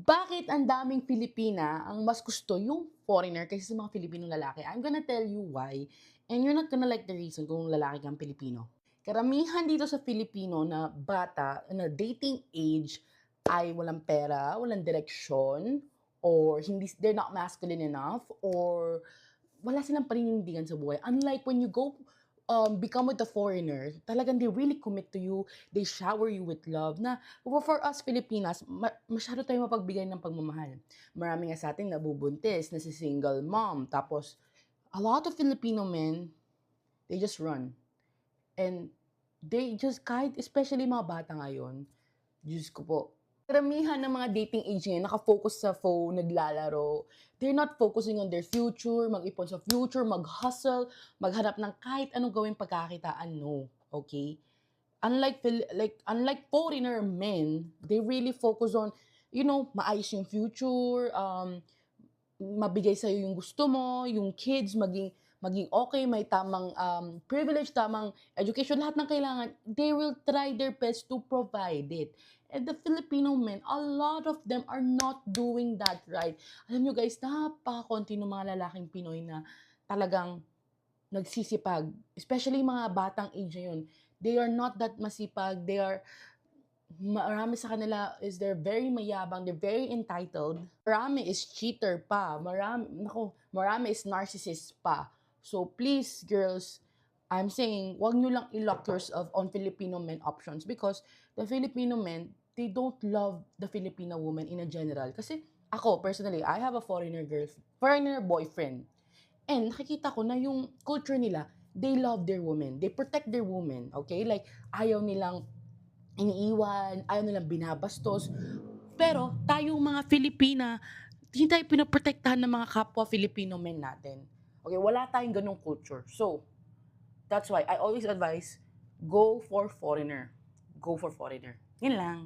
Bakit ang daming Pilipina ang mas gusto yung foreigner kaysa sa mga Filipinong lalaki? I'm gonna tell you why, and you're not gonna like the reason kung lalaki kang Pilipino. Karamihan dito sa Filipino na bata na dating age ay walang pera, walang direksyon, or hindi they're not masculine enough, or wala silang paninindigan sa buhay. Unlike when you go, become with a foreigner, talagang they really commit to you, they shower you with love na for us Filipinas, masyado tayong mapagbigay ng pagmamahal. Marami nga sa atin nabubuntis, na si single mom, tapos a lot of Filipino men, they just run. And they just kahit especially mga bata ngayon, Diyos ko po. Karamihan ng mga dating age ngayon naka-focus sa phone, naglalaro. They're not focusing on their future, mag-ipon sa future, mag-hustle, maghanap ng kahit anong gawing pagkakitaan, no, okay? Unlike foreigner men, they really focus on, maayos yung future, mabigay sa'yo yung gusto mo, yung kids maging okay, may tamang, privilege, tamang education, lahat ng kailangan, they will try their best to provide it. And the Filipino men, a lot of them are not doing that right. Alam niyo guys, napakakonti ng mga lalaking Pinoy na talagang nagsisipag, especially mga batang age na yun. They are not that masipag, marami sa kanila is they're very mayabang, they're very entitled. Marami is cheater pa, marami is narcissist pa. So please, girls, I'm saying, wag nyo lang i-lock yourself on Filipino men options because the Filipino men, they don't love the Filipino woman in a general. Kasi ako, personally, I have a foreigner boyfriend. And nakikita ko na yung culture nila, they love their women. They protect their women, okay? Like, ayaw nilang iniiwan, ayaw nilang binabastos. Pero tayong mga Filipina, hindi tayo pinoprotektahan ng mga kapwa Filipino men natin. Okay, wala tayong ganong culture. So, that's why I always advise, go for foreigner. Go for foreigner. Yun lang.